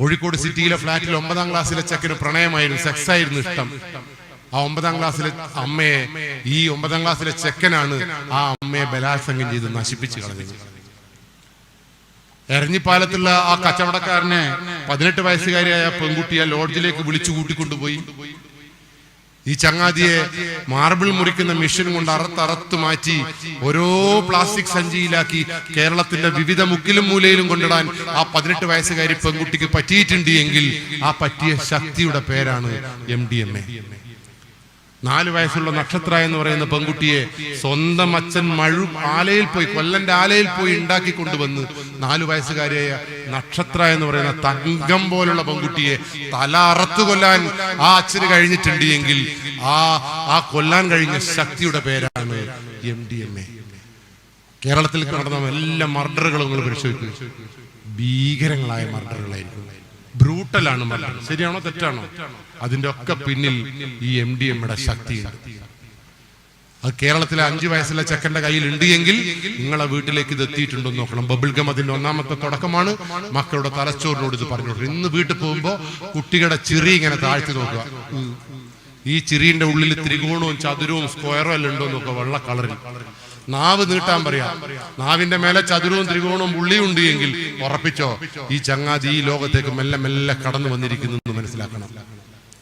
കോഴിക്കോട് സിറ്റിയിലെ ഫ്ലാറ്റിൽ 9ാം ക്ലാസ്സിലെ ചെക്കന് പ്രണയമായിരുന്നു, സെക്സ് ആയിരുന്നു ഇഷ്ടം. ആ 9ാം ക്ലാസ്സിലെ അമ്മയെ, ഈ 9ാം ക്ലാസ്സിലെ ചെക്കനാണ് ആ അമ്മയെ ബലാത്സംഗം ചെയ്ത് നശിപ്പിച്ചു കളഞ്ഞത്. എരഞ്ഞിപ്പാലത്തുള്ള ആ കച്ചവടക്കാരനെ 18 വയസ്സുകാരിയായ പെൺകുട്ടിയെ ലോഡ്ജിലേക്ക് വിളിച്ചു കൂട്ടിക്കൊണ്ടുപോയി. ഈ ചങ്ങാതിയെ മാർബിൾ മുറിക്കുന്ന മെഷീൻ കൊണ്ട് അറുത്ത് മാറ്റി ഓരോ പ്ലാസ്റ്റിക് സഞ്ചിയിലാക്കി കേരളത്തിന്റെ വിവിധ മുക്കിലും മൂലയിലും കൊണ്ടിടാൻ ആ 18 വയസ്സുകാരി പെൺകുട്ടിക്ക് പറ്റിയിട്ടുണ്ട് എങ്കിൽ ആ പറ്റിയ ശക്തിയുടെ പേരാണ് MDMA. 4 വയസ്സുള്ള നക്ഷത്ര എന്ന് പറയുന്ന പെൺകുട്ടിയെ സ്വന്തം അച്ഛൻ ആലയിൽ പോയി, കൊല്ലന്റെ ആലയിൽ പോയി ഉണ്ടാക്കി കൊണ്ടുവന്ന് 4 വയസ്സുകാരിയായ നക്ഷത്ര എന്ന് പറയുന്ന തങ്കം പോലുള്ള പെൺകുട്ടിയെ തല അറുത്തു കൊല്ലാൻ ആ അച്ഛന് കഴിഞ്ഞിട്ടുണ്ട് എങ്കിൽ ആ കൊല്ലാൻ കഴിഞ്ഞ ശക്തിയുടെ പേരാണ് MDMA. കേരളത്തിൽ നടന്ന എല്ലാ മർഡറുകളും നിങ്ങൾ പരിശോധിക്കും, ഭീകരങ്ങളായ മർഡറുകളായിരിക്കും, ബ്രൂട്ടലാണ് മർഡർ. ശരിയാണോ തെറ്റാണോ? അതിന്റെ ഒക്കെ പിന്നിൽ ഈ MDMA ശക്തിയുണ്ട്. അത് കേരളത്തിലെ 5 വയസ്സുള്ള ചെക്കന്റെ കയ്യിൽ ഉണ്ട് എങ്കിൽ നിങ്ങളെ വീട്ടിലേക്ക് ഇത് എത്തിയിട്ടുണ്ടോ നോക്കണം. ബബിൾഗം അതിന്റെ 1ാമത്തെ തുടക്കമാണ്. മക്കളുടെ തലച്ചോറിനോട് ഇത് പറഞ്ഞു. ഇന്ന് വീട്ടിൽ പോകുമ്പോ കുട്ടികളുടെ ചിറി ഇങ്ങനെ താഴ്ത്തി നോക്കുക. ഈ ചിറിന്റെ ഉള്ളിൽ ത്രികോണവും ചതുരവും സ്ക്വയറും എല്ലാം ഉണ്ടോ നോക്കുക, വെള്ള കളറിൽ. നാവ് നീട്ടാൻ പറയാം. നാവിന്റെ മേലെ ചതുരവും ത്രികോണവും ഉള്ളിയുണ്ട് എങ്കിൽ ഉറപ്പിച്ചോ, ഈ ചങ്ങാതി ഈ ലോകത്തേക്ക് മെല്ലെ മെല്ലെ കടന്നു വന്നിരിക്കുന്നു എന്ന് മനസ്സിലാക്കണം.